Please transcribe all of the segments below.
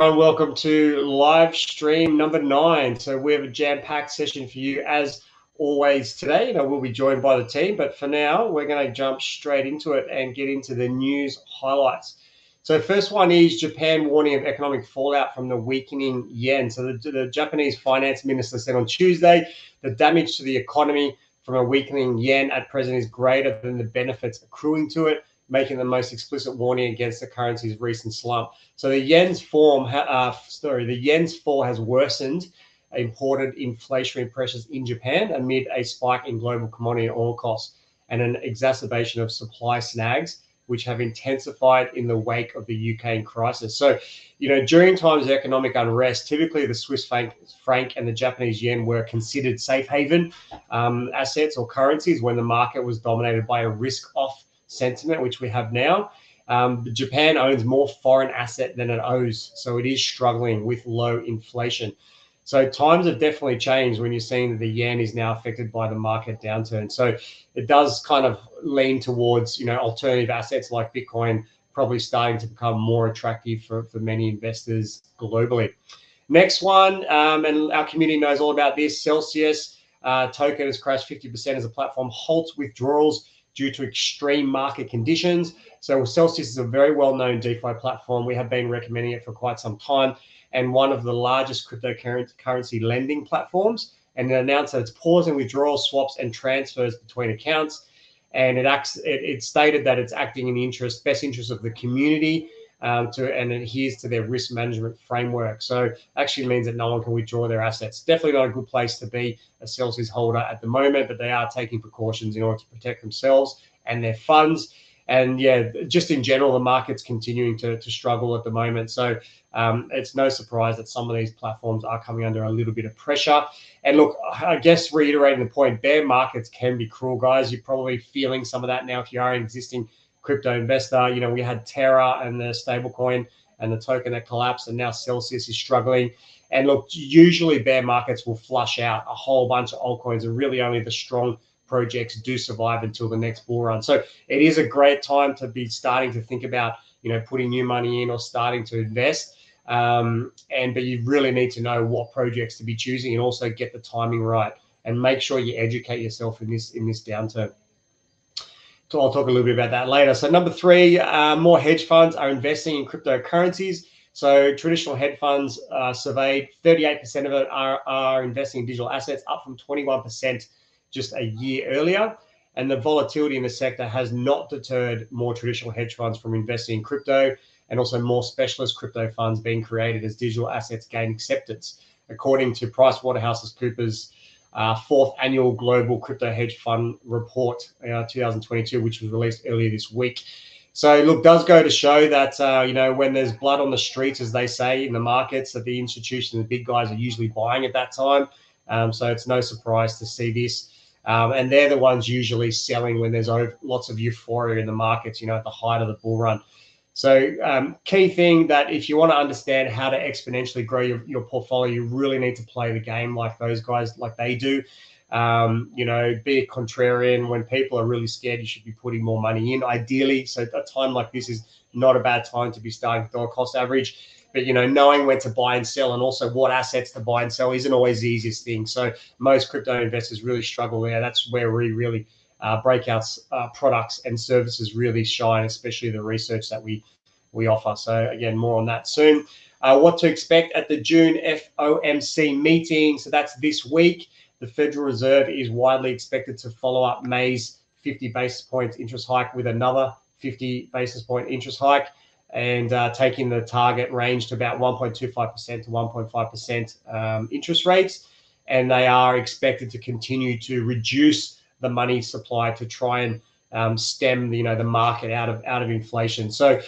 everyone, welcome to live stream number 9. So we have a jam-packed session for you as always today. We'll be joined by the team, but for now, we're going to jump straight into it and get into the news highlights. So first one is Japan warning of economic fallout from the weakening yen. So the Japanese finance minister said on Tuesday, the damage to the economy from a weakening yen at present is greater than the benefits accruing to it, making the most explicit warning against the currency's recent slump. So the yen's fall has worsened imported inflationary pressures in Japan amid a spike in global commodity and oil costs and an exacerbation of supply snags, which have intensified in the wake of the Ukraine crisis. So, during times of economic unrest, typically the Swiss franc and the Japanese yen were considered safe haven assets or currencies when the market was dominated by a risk-off sentiment, which we have now. Japan owns more foreign asset than it owes, so it is struggling with low inflation. So times have definitely changed when you're seeing that the yen is now affected by the market downturn. So it does kind of lean towards, alternative assets like Bitcoin probably starting to become more attractive for many investors globally. Next one, and our community knows all about this, Celsius token has crashed 50% as the platform halts withdrawals due to extreme market conditions. So Celsius is a very well-known DeFi platform. We have been recommending it for quite some time, and one of the largest cryptocurrency lending platforms. And it announced that it's pausing withdrawals, swaps, and transfers between accounts. And it stated that it's acting in the best interest of the community and adheres to their risk management framework. So actually means that no one can withdraw their assets. Definitely not a good place to be a Celsius holder at the moment, but they are taking precautions in order to protect themselves and their funds. And yeah, just in general, the market's continuing to struggle at the moment. So it's no surprise that some of these platforms are coming under a little bit of pressure. And look, I guess reiterating the point, bear markets can be cruel, guys. You're probably feeling some of that now if you are an existing crypto investor. We had Terra and the stablecoin and the token that collapsed, and now Celsius is struggling. And look, usually bear markets will flush out a whole bunch of altcoins, and really only the strong projects do survive until the next bull run. So it is a great time to be starting to think about, putting new money in or starting to invest. But you really need to know what projects to be choosing and also get the timing right and make sure you educate yourself in this downturn. So I'll talk a little bit about that later. So number 3, more hedge funds are investing in cryptocurrencies. So traditional hedge funds surveyed, 38% of it are investing in digital assets, up from 21% just a year earlier. And the volatility in the sector has not deterred more traditional hedge funds from investing in crypto, and also more specialist crypto funds being created as digital assets gain acceptance, according to PricewaterhouseCoopers' 4th annual Global Crypto Hedge Fund Report 2022, which was released earlier this week. So look, does go to show that, when there's blood on the streets, as they say in the markets, that the institutions, the big guys are usually buying at that time. So it's no surprise to see this. And they're the ones usually selling when there's lots of euphoria in the markets, at the height of the bull run. So key thing that if you want to understand how to exponentially grow your portfolio, you really need to play the game like those guys, like they do. Be a contrarian. When people are really scared, you should be putting more money in, ideally. So a time like this is not a bad time to be starting to dollar cost average. But, knowing when to buy and sell and also what assets to buy and sell isn't always the easiest thing. So most crypto investors really struggle there. That's where we really Breakout's products and services really shine, especially the research that we offer. So again, more on that soon. What to expect at the June FOMC meeting. So that's this week. The Federal Reserve is widely expected to follow up May's 50 basis points interest hike with another 50 basis point interest hike, and taking the target range to about 1.25% to 1.5% interest rates. And they are expected to continue to reduce the money supply to try and stem the market out of inflation. So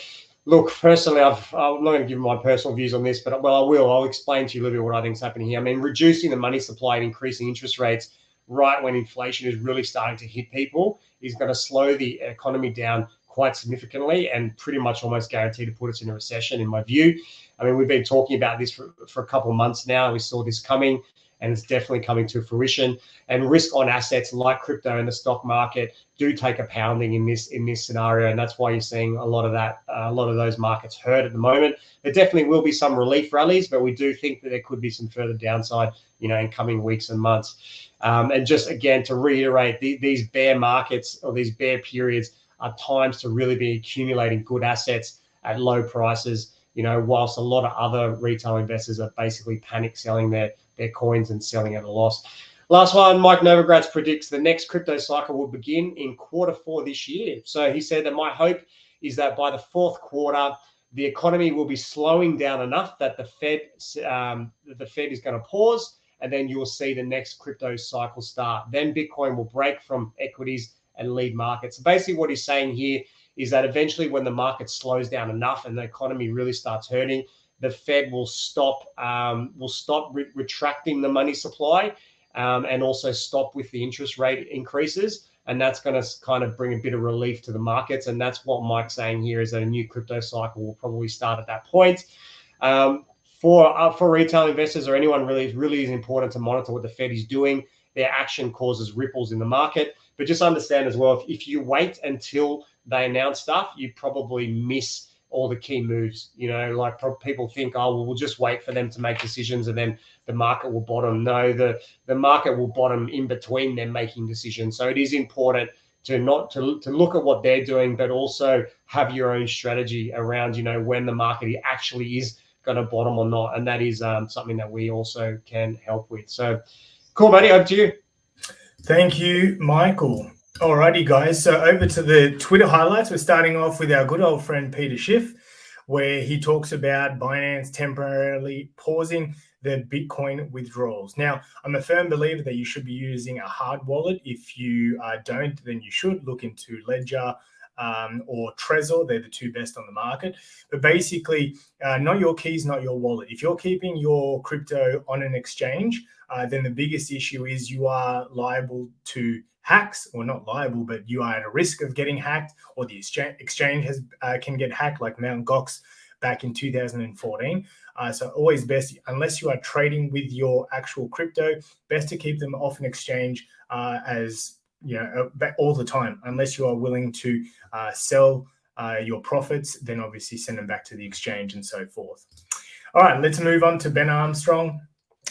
look, personally, I'm not going to give my personal views on this, but I'll explain to you a little bit what I think is happening here. I mean, reducing the money supply and increasing interest rates right when inflation is really starting to hit people is going to slow the economy down quite significantly and pretty much almost guaranteed to put us in a recession, in my view. I mean, we've been talking about this for a couple of months now. We saw this coming. and it's definitely coming to fruition. And risk on assets like crypto and the stock market do take a pounding in this scenario, and that's why you're seeing a lot of that, a lot of those markets hurt at the moment. There definitely will be some relief rallies, but we do think that there could be some further downside, in coming weeks and months. And just again to reiterate, these bear markets or these bear periods are times to really be accumulating good assets at low prices. Whilst a lot of other retail investors are basically panic selling their coins and selling at a loss. Last one, Mike Novogratz predicts the next crypto cycle will begin in Q4 this year. So he said that my hope is that by the fourth quarter, the economy will be slowing down enough that the Fed is going to pause, and then you will see the next crypto cycle start. Then Bitcoin will break from equities and lead markets. So basically what he's saying here is that eventually when the market slows down enough and the economy really starts hurting, the Fed will stop retracting the money supply, and also stop with the interest rate increases. And that's going to kind of bring a bit of relief to the markets. And that's what Mike's saying here, is that a new crypto cycle will probably start at that point. For retail investors or anyone really is important to monitor what the Fed is doing. Their action causes ripples in the market. But just understand as well, if you wait until they announce stuff, you probably miss all the key moves. Like people think, oh, well, we'll just wait for them to make decisions and then the market will bottom. No, the market will bottom in between them making decisions. So it is important to look at what they're doing, but also have your own strategy around, when the market actually is going to bottom or not. And that is something that we also can help with. So cool, buddy. Over to you. Thank you, Michael. Alrighty, guys. So over to the Twitter highlights. We're starting off with our good old friend Peter Schiff, where he talks about Binance temporarily pausing their Bitcoin withdrawals. Now, I'm a firm believer that you should be using a hard wallet. If you don't, then you should look into Ledger or Trezor. They're the two best on the market. But basically, not your keys, not your wallet. If you're keeping your crypto on an exchange, then the biggest issue is you are liable to hacks, or not liable, but you are at a risk of getting hacked, or the exchange can get hacked, like Mt. Gox back in 2014. So always best, unless you are trading with your actual crypto, best to keep them off an exchange as all the time, unless you are willing to sell your profits, then obviously send them back to the exchange and so forth. All right, let's move on to Ben Armstrong.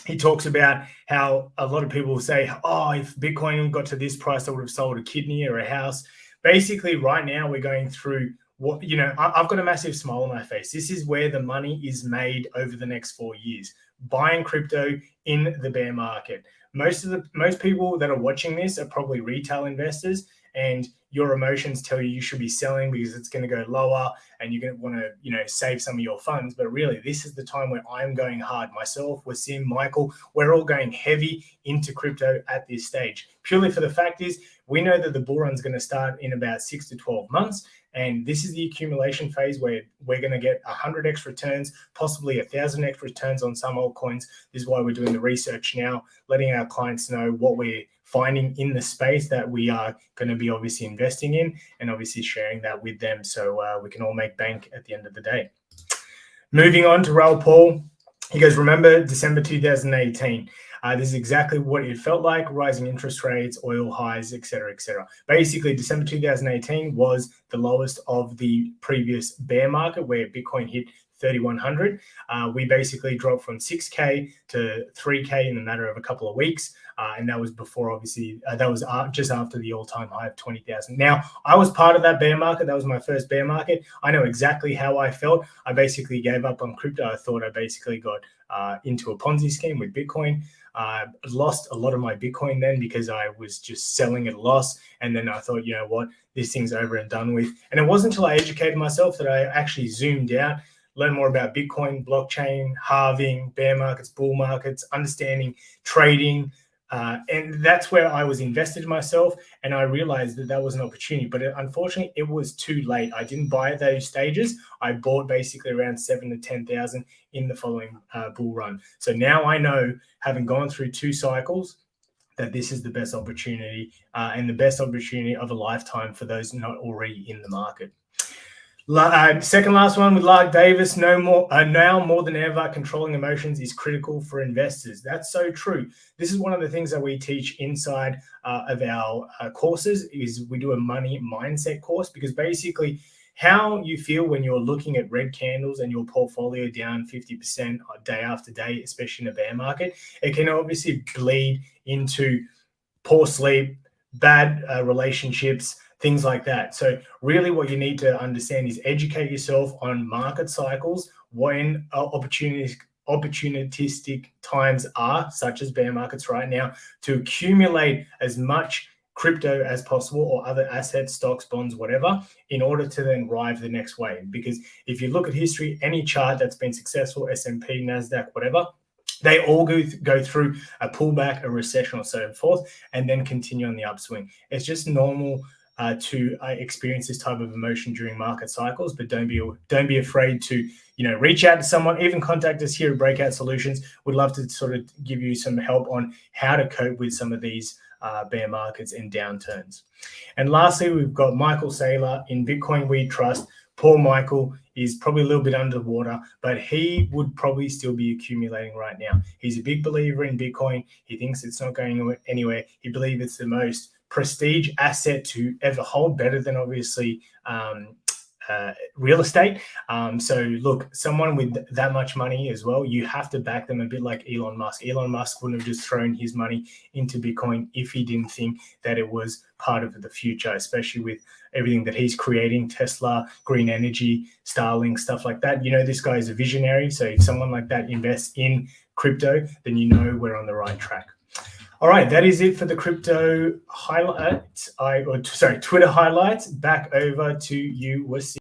He talks about how a lot of people say, oh, if Bitcoin got to this price, I would have sold a kidney or a house. Basically, right now we're going through what, I've got a massive smile on my face. This is where the money is made over the next 4 years, buying crypto in the bear market. Most people that are watching this are probably retail investors, and your emotions tell you should be selling because it's going to go lower and you're going to want to, save some of your funds. But really, this is the time where I'm going hard. Myself, Wasim, Michael, we're all going heavy into crypto at this stage. Purely for the fact is, we know that the bull run is going to start in about 6 to 12 months. And this is the accumulation phase where we're going to get 100x returns, possibly 1,000x returns on some altcoins. This is why we're doing the research now, letting our clients know what we're finding in the space that we are going to be obviously investing in, and obviously sharing that with them so we can all make bank at the end of the day. Moving on to Raoul Paul. He goes, remember December 2018. This is exactly what it felt like, rising interest rates, oil highs, et cetera, et cetera. Basically, December 2018 was the lowest of the previous bear market where Bitcoin hit 3,100. We basically dropped from 6K to 3K in a matter of a couple of weeks. And that was before, obviously, that was just after the all-time high of 20,000. Now, I was part of that bear market. That was my first bear market. I know exactly how I felt. I basically gave up on crypto. I thought I basically got into a Ponzi scheme with Bitcoin. Lost a lot of my Bitcoin then because I was just selling at a loss. And then I thought, you know what, this thing's over and done with. And it wasn't until I educated myself that I actually zoomed out, learn more about Bitcoin, blockchain, halving, bear markets, bull markets, understanding trading. And that's where I was invested in myself. And I realized that that was an opportunity. But unfortunately, it was too late. I didn't buy at those stages. I bought basically around 7,000 to 10,000 in the following bull run. So now I know, having gone through 2 cycles, that this is the best opportunity and the best opportunity of a lifetime for those not already in the market. Second last one with Lark Davis. Now more than ever, controlling emotions is critical for investors. That's so true. This is one of the things that we teach inside of our courses. Is we do a money mindset course, because basically how you feel when you're looking at red candles and your portfolio down 50% day after day, especially in a bear market, it can obviously bleed into poor sleep, bad relationships, things like that. So really what you need to understand is educate yourself on market cycles, when opportunistic times are, such as bear markets right now, to accumulate as much crypto as possible, or other assets, stocks, bonds, whatever, in order to then ride the next wave. Because if you look at history, any chart that's been successful, S&P, NASDAQ, whatever, they all go through a pullback, a recession, or so forth, and then continue on the upswing. It's just normal to experience this type of emotion during market cycles, but don't be afraid to reach out to someone. Even contact us here at Breakout Solutions. We'd love to sort of give you some help on how to cope with some of these bear markets and downturns. And lastly, we've got Michael Saylor. In Bitcoin We Trust. Poor Michael is probably a little bit underwater, but he would probably still be accumulating right now. He's a big believer in Bitcoin. He thinks it's not going anywhere. He believes it's the most prestige asset to ever hold, better than obviously real estate. So look, someone with that much money as well, you have to back them, a bit like Elon Musk. Elon Musk wouldn't have just thrown his money into Bitcoin if he didn't think that it was part of the future, especially with everything that he's creating, Tesla, green energy, Starlink, stuff like that. This guy is a visionary. So if someone like that invests in crypto, then we're on the right track. All right, that is it for the crypto highlights. Twitter highlights. Back over to you, Wasi.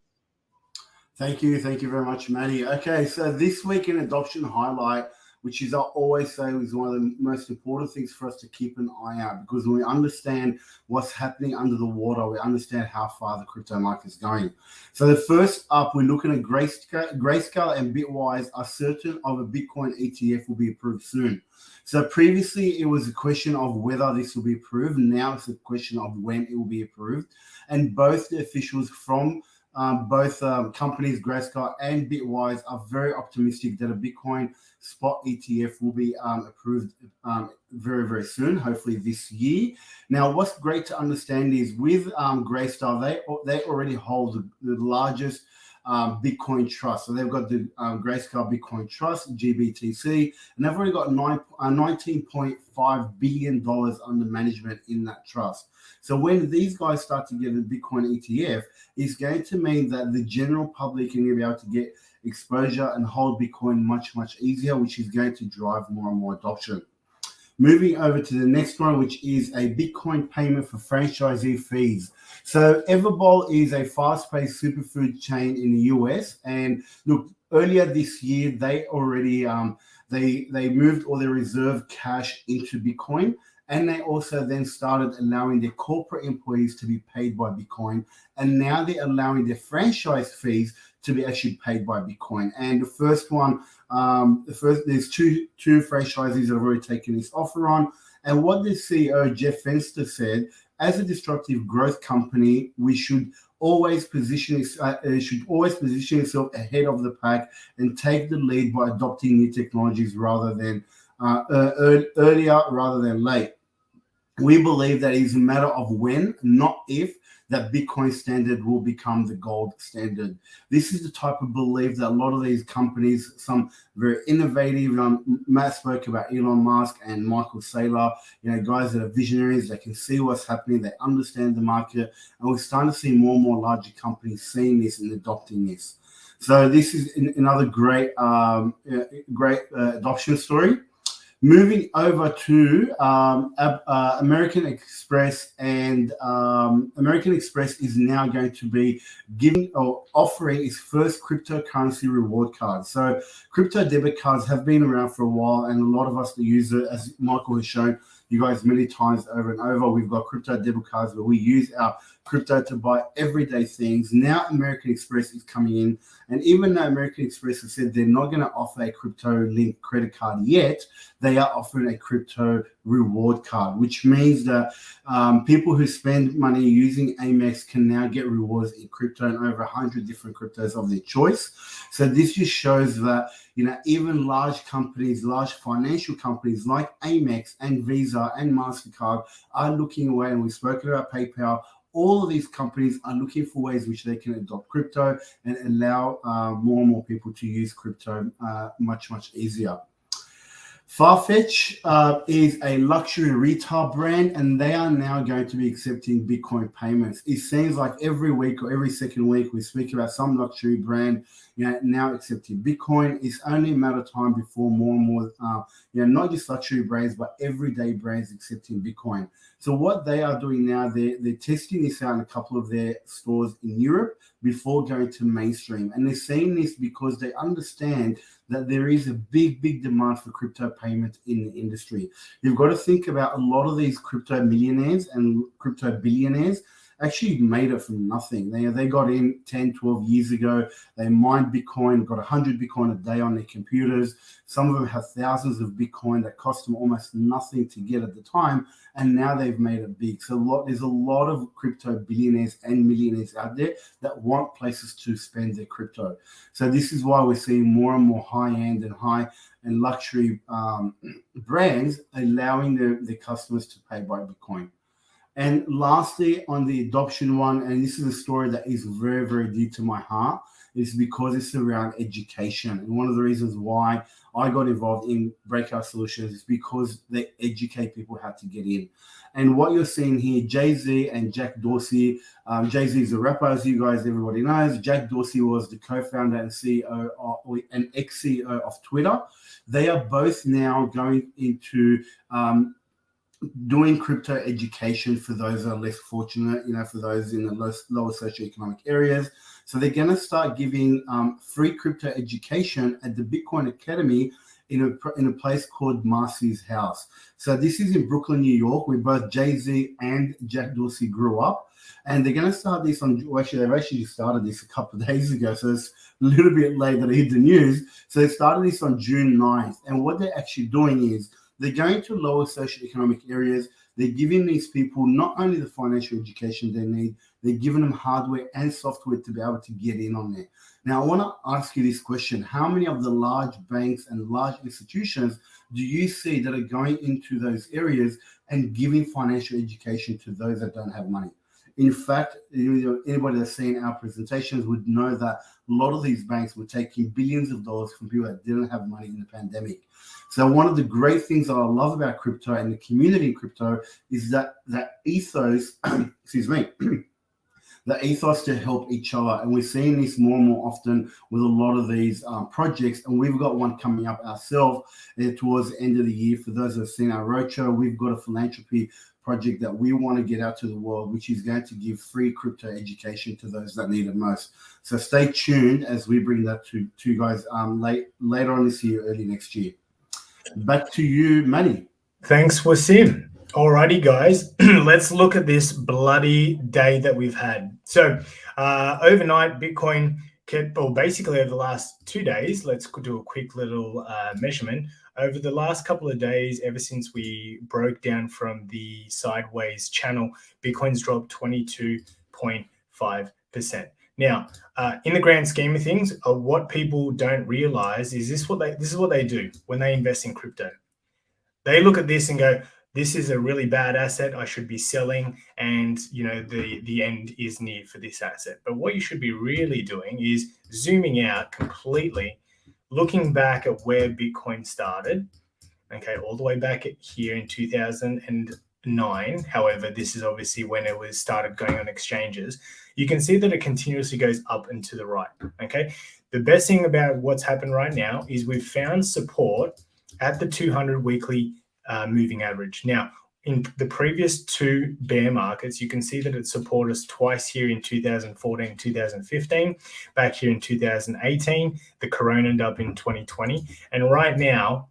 Thank you very much, Matty. Okay, so this week in adoption highlight, which is I always say is one of the most important things for us to keep an eye out, because when we understand what's happening under the water, we understand how far the crypto market is going. So the first up, we're looking at Grayscale and Bitwise are certain of a Bitcoin ETF will be approved soon. So previously it was a question of whether this will be approved. Now it's a question of when it will be approved. And both the officials from both companies, Grayscale and Bitwise, are very optimistic that a Bitcoin spot ETF will be approved very, very soon, hopefully this year. Now, what's great to understand is with Grayscale, they already hold the largest Bitcoin trust. So they've got the Grayscale Bitcoin Trust, GBTC, and they've already got $19.5 billion under management in that trust. So when these guys start to get a Bitcoin ETF, it's going to mean that the general public can be able to get exposure and hold Bitcoin much, much easier, which is going to drive more and more adoption. Moving over to the next one, which is a Bitcoin payment for franchisee fees. So Everbowl is a fast-paced superfood chain in the US, and look, earlier this year they already they moved all their reserve cash into Bitcoin, and they also then started allowing their corporate employees to be paid by Bitcoin, and now they're allowing their franchise fees to be actually paid by Bitcoin. And the first one, there's two franchisees that have already taken this offer on. And what the CEO, Jeff Fenster, said, as a disruptive growth company, we should always position itself ahead of the pack and take the lead by adopting new technologies rather than earlier rather than late. We believe that it is a matter of when, not if, that Bitcoin standard will become the gold standard. This is the type of belief that a lot of these companies, some very innovative, Matt spoke about Elon Musk and Michael Saylor, guys that are visionaries, they can see what's happening, they understand the market, and we're starting to see more and more larger companies seeing this and adopting this. So this is another great adoption story. Moving over to American Express, and American Express is now going to be offering its first cryptocurrency reward card. So crypto debit cards have been around for a while, and a lot of us that use it, as Michael has shown you guys many times over and over. We've got crypto debit cards where we use our crypto to buy everyday things. Now American Express is coming in, and even though American Express has said they're not going to offer a crypto-linked credit card yet, they they are offering a crypto reward card, which means that people who spend money using Amex can now get rewards in crypto and over 100 different cryptos of their choice. So this just shows that, you know, even large companies, large financial companies like Amex and Visa and MasterCard are looking away, and we've spoken about PayPal. All of these companies are looking for ways which they can adopt crypto and allow more and more people to use crypto much easier. Farfetch is a luxury retail brand, and they are now going to be accepting Bitcoin payments. It seems like every week or every second week we speak about some luxury brand, you know, now accepting Bitcoin. It's only a matter of time before more and more, you know, not just luxury brands, but everyday brands accepting Bitcoin. So what they are doing now, they're testing this out in a couple of their stores in Europe before going to mainstream. And they're saying this because they understand that there is a big demand for crypto payments in the industry. You've got to think about a lot of these crypto millionaires and crypto billionaires actually made it from nothing. They got in 10, 12 years ago. They mined Bitcoin, got 100 Bitcoin a day on their computers. Some of them have thousands of Bitcoin that cost them almost nothing to get at the time, and now they've made it big. So there's a lot of crypto billionaires and millionaires out there that want places to spend their crypto. So this is why we're seeing more and more high-end and luxury brands allowing their customers to pay by Bitcoin. And lastly, on the adoption one, and this is a story that is very dear to my heart, is because it's around education. And one of the reasons why I got involved in Breakout Solutions is because they educate people how to get in. And what you're seeing here, Jay-Z and Jack Dorsey, Jay-Z is a rapper, as you guys, everybody knows. Jack Dorsey was the co-founder and CEO and ex-CEO of Twitter. They are both now going into doing crypto education for those that are less fortunate, you know, for those in the lower socioeconomic areas. So they're going to start giving free crypto education at the Bitcoin Academy in a place called Marcy's House. So this is in Brooklyn, New York, where both Jay-Z and Jack Dorsey grew up. And they're going to start this on, well, actually, they've actually started this a couple of days ago, so it's a little bit late that I hit the news. So they started this on June 9th. And what they're actually doing is they're going to lower socioeconomic areas. They're giving these people not only the financial education they need, they're giving them hardware and software to be able to get in on there. Now, I want to ask you this question. How many of the large banks and large institutions do you see that are going into those areas and giving financial education to those that don't have money? In fact, anybody that's seen our presentations would know that a lot of these banks were taking billions of dollars from people that didn't have money in the pandemic. So one of the great things that I love about crypto and the community in crypto is that ethos, excuse me, the ethos to help each other. And we're seeing this more and more often with a lot of these projects. And we've got one coming up ourselves towards the end of the year. For those that have seen our roadshow, we've got a philanthropy project that we want to get out to the world, which is going to give free crypto education to those that need it most. So stay tuned as we bring that to you guys later on this year, early next year. Back to you, Manny. Thanks, Wasim. Alrighty, guys, let's look at this bloody day that we've had. So overnight, Bitcoin kept, or basically over the last 2 days, let's do a quick little measurement. Over the last couple of days, ever since we broke down from the sideways channel, Bitcoin's dropped 22.5%. Now, in the grand scheme of things, what people don't realize is this is what they do when they invest in crypto. They look at this and go, this is a really bad asset. I should be selling, and you know the end is near for this asset. But what you should be really doing is zooming out completely, looking back at where Bitcoin started. Okay, all the way back here in 2009. However, this is obviously when it was started going on exchanges. You can see that it continuously goes up and to the right. Okay, the best thing about what's happened right now is we've found support at the 200 weekly moving average. Now, in the previous two bear markets, you can see that it supported us twice here in 2014, 2015, back here in 2018. The corona ended up in 2020. And right now,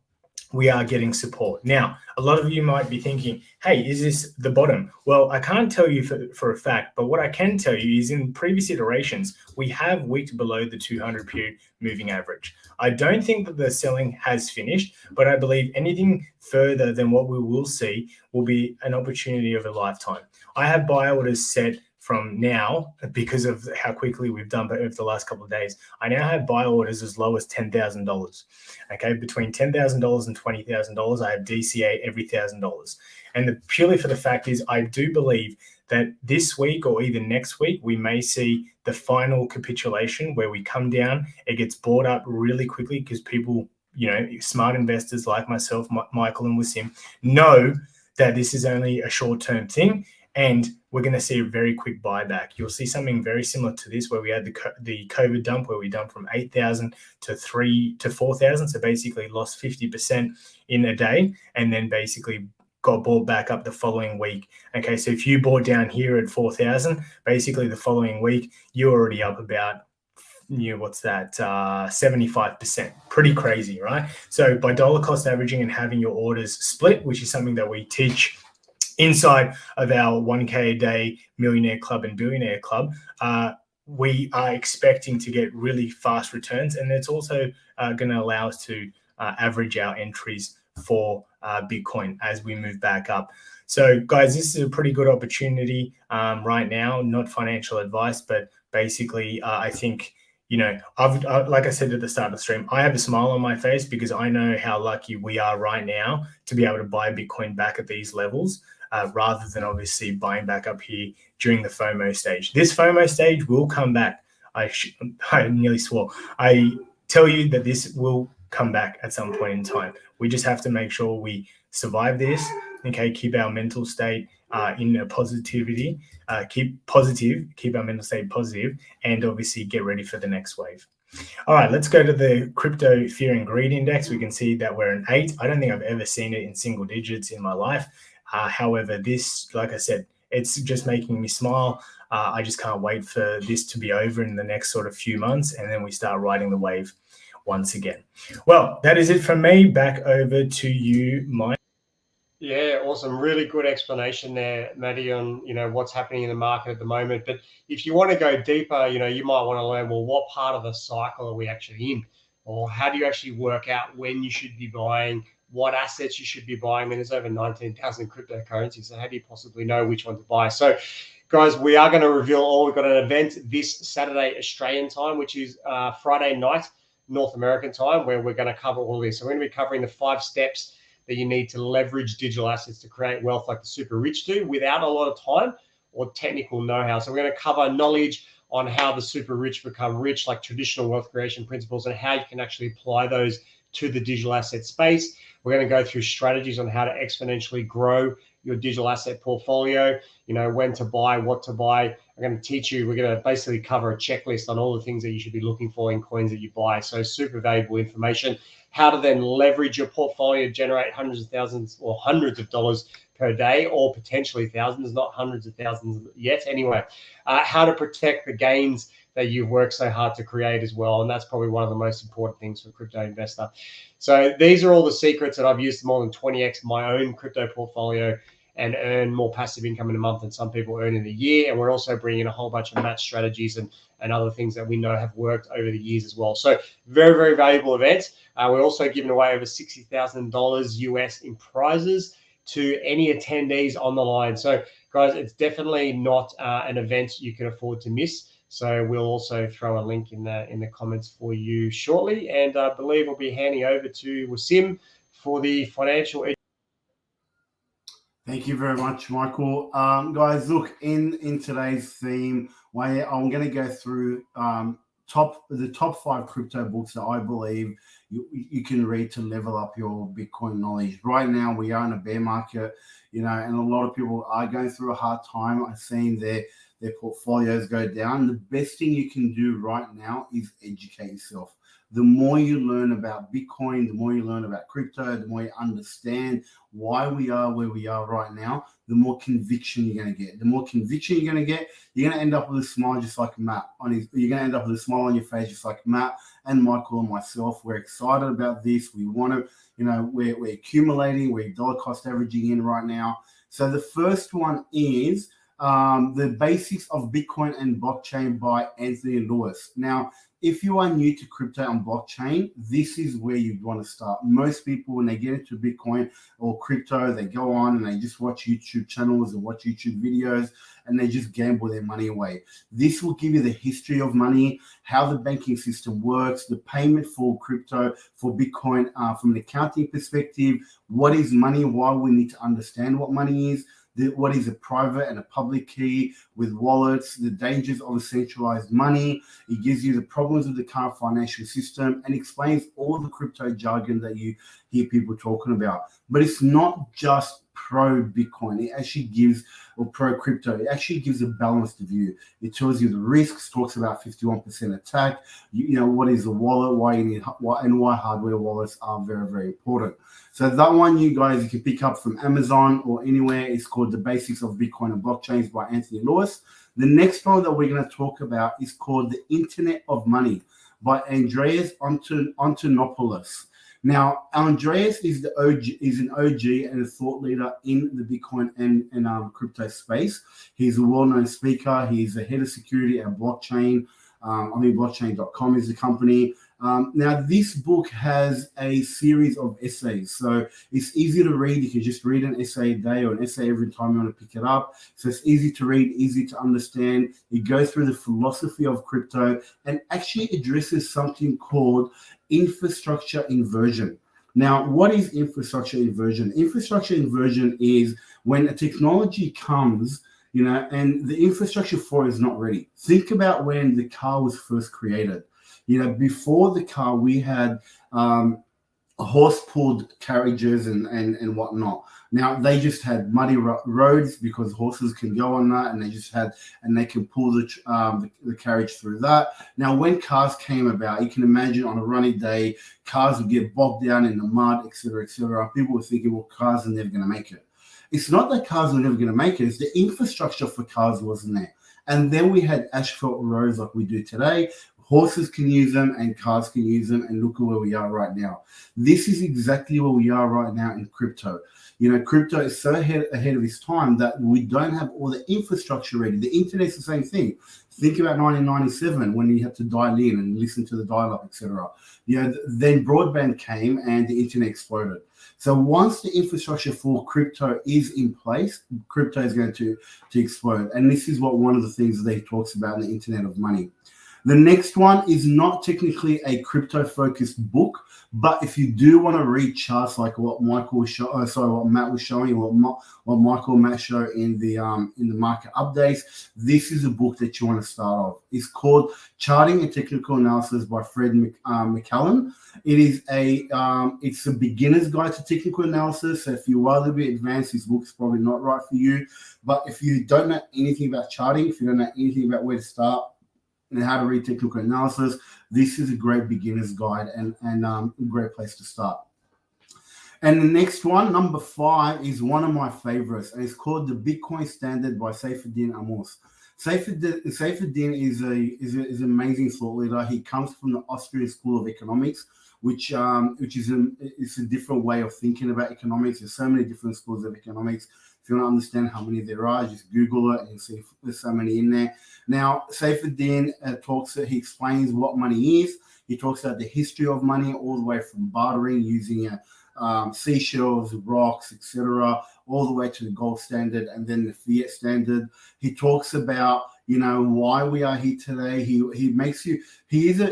we are getting support. Now, a lot of you might be thinking, hey, is this the bottom? Well, I can't tell you for a fact, but what I can tell you is in previous iterations, we have wicked below the 200 period moving average. I don't think that the selling has finished, but I believe anything further than what we will see will be an opportunity of a lifetime. I have buy orders set from now, because of how quickly we've done over the last couple of days. I now have buy orders as low as $10,000. Okay, between $10,000 and $20,000, I have DCA every $1,000. And purely for the fact is, I do believe that this week or either next week, we may see the final capitulation where we come down. It gets bought up really quickly because people, smart investors like myself, Michael, and Wasim know that this is only a short-term thing. And we're going to see a very quick buyback. You'll see something very similar to this, where we had the COVID dump, where we dumped from 8,000 to 4,000. So basically lost 50% in a day, and then basically got bought back up the following week. Okay, so if you bought down here at 4,000, basically the following week, you're already up about, 75%. Pretty crazy, right? So by dollar cost averaging and having your orders split, which is something that we teach inside of our 1K a day millionaire club and billionaire club, we are expecting to get really fast returns. And it's also going to allow us to average our entries for Bitcoin as we move back up. So guys, this is a pretty good opportunity right now, not financial advice, but basically I think, I've like I said at the start of the stream, I have a smile on my face because I know how lucky we are right now to be able to buy Bitcoin back at these levels. Rather than obviously buying back up here during the FOMO stage. This FOMO stage will come back. I nearly swore. I tell you that this will come back at some point in time. We just have to make sure we survive this, okay, keep our mental state in a positivity, keep our mental state positive, and obviously get ready for the next wave. All right, let's go to the crypto fear and greed index. We can see that we're an 8. I don't think I've ever seen it in single digits in my life. However, this, like I said, it's just making me smile. I just can't wait for this to be over in the next sort of few months, and then we start riding the wave once again. Well, that is it from me. Back over to you, Mike. Yeah, awesome. Really good explanation there, Matty, on what's happening in the market at the moment. But if you want to go deeper, you might want to learn, well, what part of the cycle are we actually in? Or how do you actually work out when you should be buying, what assets you should be buying? I mean, there's over 19,000 cryptocurrencies, so how do you possibly know which one to buy? So, guys, we are going to reveal all. We've got an event this Saturday Australian time, which is Friday night North American time, where we're going to cover all this. So we're going to be covering the 5 steps that you need to leverage digital assets to create wealth like the super rich do without a lot of time or technical know-how. So we're going to cover knowledge on how the super rich become rich, like traditional wealth creation principles, and how you can actually apply those to the digital asset space. We're going to go through strategies on how to exponentially grow your digital asset portfolio, when to buy, what to buy. I'm going to teach you, we're going to basically cover a checklist on all the things that you should be looking for in coins that you buy. So super valuable information. How to then leverage your portfolio, generate hundreds of thousands or hundreds of dollars per day, or potentially thousands, not hundreds of thousands yet. Anyway, how to protect the gains that you've worked so hard to create as well. And that's probably one of the most important things for a crypto investor. So these are all the secrets that I've used to more than 20x my own crypto portfolio and earn more passive income in a month than some people earn in a year. And we're also bringing a whole bunch of match strategies and other things that we know have worked over the years as well. So very, very valuable event. We're also giving away over $60,000 US in prizes to any attendees on the line. So guys, it's definitely not an event you can afford to miss. So we'll also throw a link in the comments for you shortly. And I believe we'll be handing over to Wasim for the financial. Thank you very much, Michael. Guys, look, in today's theme, where I'm going to go through the top 5 crypto books that I believe you can read to level up your Bitcoin knowledge. Right now, we are in a bear market, and a lot of people are going through a hard time. I've seen their portfolios go down. The best thing you can do right now is educate yourself. the more you learn about Bitcoin, the more you learn about crypto, the more you understand why we are where we are right now, the more conviction you're going to get. The more conviction you're going to get, you're going to end up with a smile just like Matt. You're going to end up with a smile on your face just like Matt and Michael and myself. We're excited about this. We want to, we're accumulating, we're dollar cost averaging in right now. So the first one is The Basics of Bitcoin and Blockchain by Anthony Lewis. Now, if you are new to crypto and blockchain, this is where you want to start. Most people, when they get into Bitcoin or crypto, they go on and they just watch YouTube channels and watch YouTube videos, and they just gamble their money away. This will give you the history of money, how the banking system works, the payment for crypto, for Bitcoin from an accounting perspective, what is money, why we need to understand what money is, what is a private and a public key with wallets, the dangers of a centralized money. It gives you the problems of the current financial system and explains all the crypto jargon that you hear people talking about. But it's not just pro Bitcoin. It actually gives, or pro crypto, it actually gives a balanced view. It tells you the risks, talks about 51% attack, what is a wallet, why you need, why hardware wallets are very, very important. So that one, you guys, you can pick up from Amazon or anywhere. It's called The Basics of Bitcoin and Blockchains by Anthony Lewis. The next one that we're going to talk about is called The Internet of Money by Andreas Antonopoulos. Now, Andreas is an OG and a thought leader in the Bitcoin and crypto space. He's a well-known speaker. He's the head of security at Blockchain. Blockchain.com is the company. Now, this book has a series of essays, so it's easy to read. You can just read an essay a day or an essay every time you want to pick it up. So it's easy to read, easy to understand. It goes through the philosophy of crypto and actually addresses something called infrastructure inversion. Now, what is infrastructure inversion? Infrastructure inversion is when a technology comes, and the infrastructure for it is not ready. Think about when the car was first created. Before the car, we had horse-pulled carriages and whatnot. Now they just had muddy roads because horses can go on that, and they can pull the carriage through that. Now, when cars came about, you can imagine on a rainy day, cars would get bogged down in the mud, etc., etc. People were thinking, well, cars are never going to make it. It's not that cars are never going to make it; it's the infrastructure for cars wasn't there. And then we had asphalt roads like we do today. Horses can use them and cars can use them, and look at where we are right now. This is exactly where we are right now in crypto. Crypto is so ahead of its time that we don't have all the infrastructure ready. The internet's the same thing. Think about 1997 when you had to dial in and listen to the dial-up, etc. Then broadband came and the internet exploded. So once the infrastructure for crypto is in place, crypto is going to explode. And this is one of the things that he talks about in the Internet of Money. The next one is not technically a crypto-focused book, but if you do want to read charts like what Matt was showing, what Michael and Matt show in the market updates, this is a book that you want to start off. It's called Charting and Technical Analysis by Fred McCallum. It is it's a beginner's guide to technical analysis. So if you are a little bit advanced, this book is probably not right for you. But if you don't know anything about charting, if you don't know anything about where to start and how to read technical analysis, this is a great beginner's guide and a great place to start. And the next one, number 5, is one of my favorites, and it's called The Bitcoin Standard by Saifedean Ammous. Saifedean is an amazing thought leader. He comes from the Austrian School of Economics, which is a different way of thinking about economics. There's so many different schools of economics. If you want to understand how many there are, just Google it and see if there's so many in there. Now, Saifedean he explains what money is. He talks about the history of money all the way from bartering using seashells, rocks, etc., all the way to the gold standard and then the fiat standard. He talks about why we are here today. He's a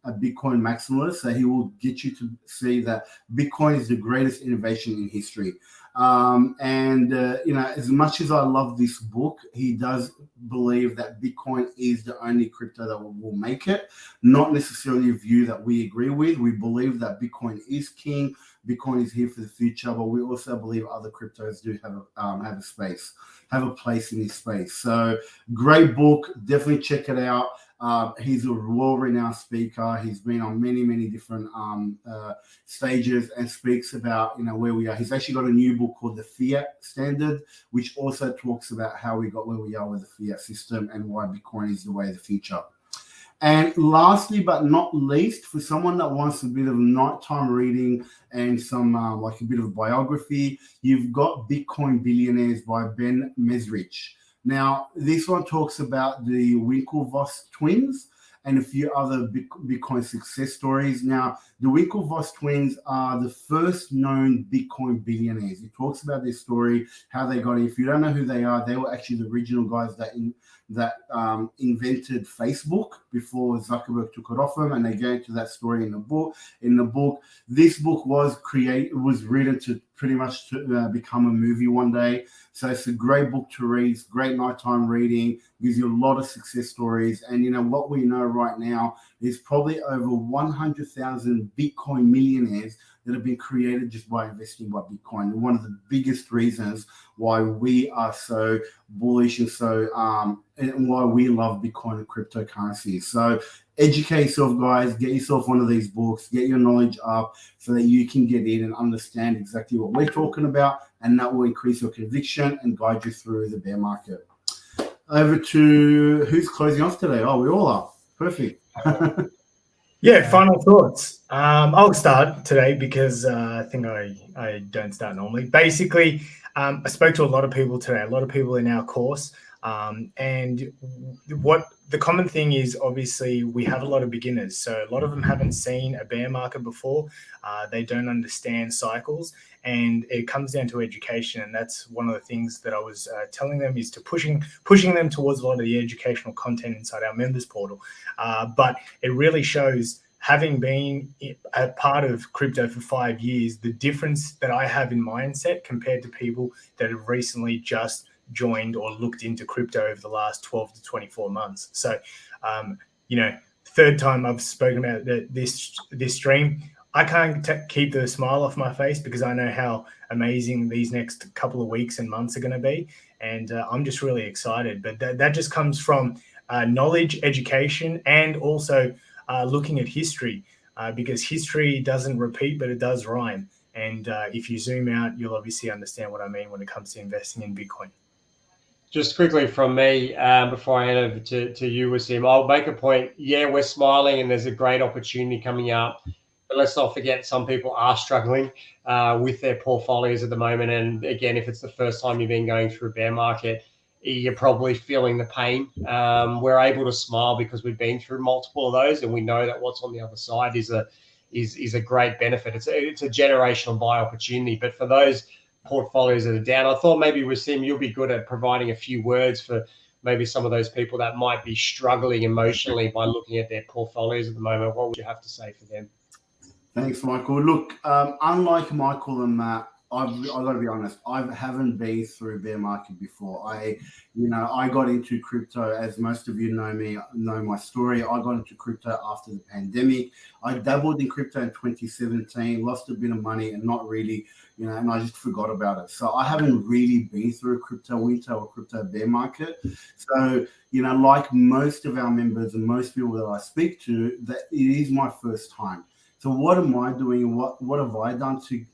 Bitcoin maximalist, so he will get you to see that Bitcoin is the greatest innovation in history. As much as I love this book, he does believe that Bitcoin is the only crypto that will make it. Not necessarily a view that we agree with. We believe that Bitcoin is king. Bitcoin is here for the future, but we also believe other cryptos do have a place in this space. So great book. Definitely check it out. He's a world-renowned speaker. He's been on many different stages and speaks about where we are. He's actually got a new book called The Fiat Standard, which also talks about how we got where we are with the fiat system and why Bitcoin is the way of the future. And lastly, but not least, for someone that wants a bit of nighttime reading and some like a bit of a biography, you've got Bitcoin Billionaires by Ben Mesrich. Now, this one talks about the Winklevoss twins and a few other Bitcoin success stories. Now, the Winklevoss twins are the first known Bitcoin billionaires. It talks about their story, how they got it. If you don't know who they are, they were actually the original guys that invented Facebook before Zuckerberg took it off them, and they go into that story in the book. This book was written to pretty much become a movie one day. So it's a great book to read. It's great nighttime reading. Gives you a lot of success stories. And what we know right now is probably over 100,000 Bitcoin millionaires that have been created just by investing by Bitcoin. And one of the biggest reasons why we are so bullish and so and why we love Bitcoin and cryptocurrency. So educate yourself, guys. Get yourself one of these books. Get your knowledge up so that you can get in and understand exactly what we're talking about, and that will increase your conviction and guide you through the bear market. Over to who's closing off today? Oh, we all are. Perfect. Yeah, final thoughts. I'll start today because I think I don't start normally. Basically, I spoke to a lot of people today, a lot of people in our course. And what the common thing is, obviously, we have a lot of beginners. So a lot of them haven't seen a bear market before. They don't understand cycles, and it comes down to education. And that's one of the things that I was telling them, is to pushing them towards a lot of the educational content inside our members portal. But it really shows, having been a part of crypto for 5 years, the difference that I have in mindset compared to people that have recently just joined or looked into crypto over the last 12 to 24 months. So, third time I've spoken about this stream. I can't keep the smile off my face because I know how amazing these next couple of weeks and months are going to be. And I'm just really excited. But that just comes from knowledge, education, and also looking at history, because history doesn't repeat, but it does rhyme. And if you zoom out, you'll obviously understand what I mean when it comes to investing in Bitcoin. Just quickly from me, before I hand over to you, Wasim, I'll make a point. Yeah, we're smiling and there's a great opportunity coming up. But let's not forget, some people are struggling with their portfolios at the moment. And again, if it's the first time you've been going through a bear market, you're probably feeling the pain. We're able to smile because we've been through multiple of those, and we know that what's on the other side is a great benefit. It's a generational buy opportunity. But for those portfolios that are down, I thought maybe Wasim, you'll be good at providing a few words for maybe some of those people that might be struggling emotionally by looking at their portfolios at the moment. What would you have to say for them? Thanks, Michael. Look, unlike Michael and Matt, I've got to be honest, I haven't been through a bear market before. I got into crypto, as most of you know my story. I got into crypto after the pandemic. I dabbled in crypto in 2017, lost a bit of money, and not really, and I just forgot about it. So I haven't really been through a crypto winter or crypto bear market. So, like most of our members and most people that I speak to, that it is my first time. So what am I doing? What have I done to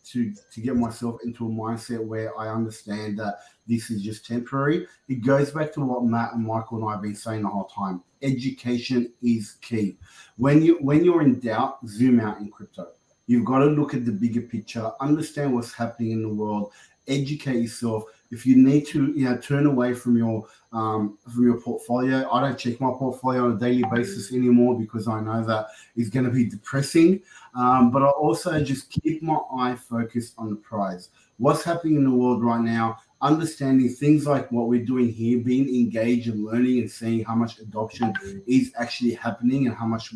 get myself into a mindset where I understand that this is just temporary? It goes back to what Matt and Michael and I have been saying the whole time. Education is key. When you're in doubt, zoom out in crypto. You've got to look at the bigger picture, understand what's happening in the world, educate yourself. If you need to, turn away from your portfolio. I don't check my portfolio on a daily basis anymore because I know that it's going to be depressing. But I also just keep my eye focused on the prize. What's happening in the world right now? Understanding things like what we're doing here, being engaged and learning and seeing how much adoption is actually happening and how much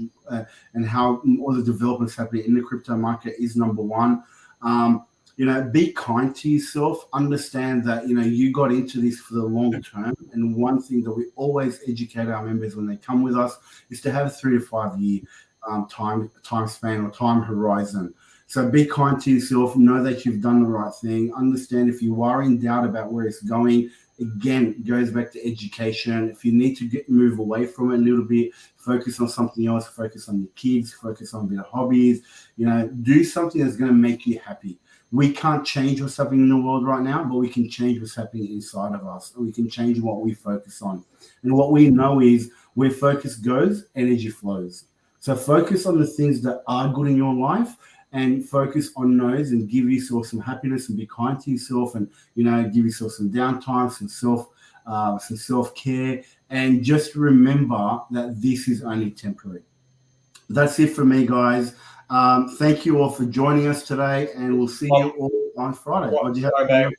and how all the developments happening in the crypto market is number one. Be kind to yourself. Understand that, you got into this for the long term. And one thing that we always educate our members when they come with us is to have a 3 to 5 year time span or time horizon. So be kind to yourself. Know that you've done the right thing. Understand if you are in doubt about where it's going, again, it goes back to education. If you need to move away from it a little bit, focus on something else, focus on your kids, focus on a bit of hobbies, do something that's going to make you happy. We can't change what's happening in the world right now, but we can change what's happening inside of us. And we can change what we focus on. And what we know is where focus goes, energy flows. So focus on the things that are good in your life and focus on those and give yourself some happiness and be kind to yourself and, give yourself some downtime, some self-care. And just remember that this is only temporary. That's it for me, guys. Thank you all for joining us today, and we'll see you all on Friday. A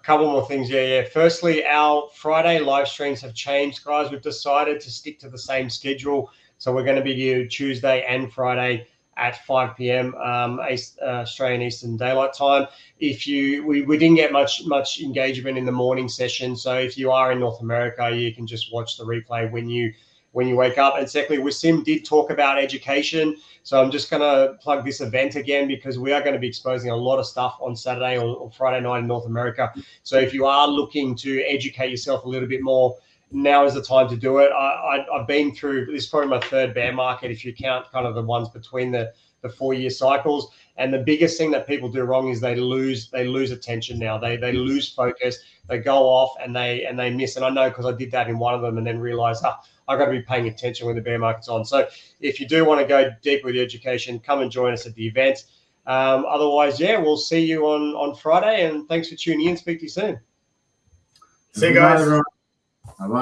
couple more things. Yeah. Firstly, our Friday live streams have changed, guys. We've decided to stick to the same schedule. So we're going to be here Tuesday and Friday at 5 p.m. Australian Eastern Daylight Time. We didn't get much engagement in the morning session. So if you are in North America, you can just watch the replay when you wake up. And secondly, Wasim did talk about education. So I'm just going to plug this event again because we are going to be exposing a lot of stuff on Saturday or Friday night in North America. So if you are looking to educate yourself a little bit more, now is the time to do it. I've been through, this is probably my third bear market if you count kind of the ones between the 4-year cycles. And the biggest thing that people do wrong is they lose attention now. They lose focus. They go off and they miss. And I know because I did that in one of them and then realized, I've got to be paying attention when the bear market's on. So if you do want to go deep with the education, come and join us at the event. Otherwise, we'll see you on Friday. And thanks for tuning in. Speak to you soon. See you guys.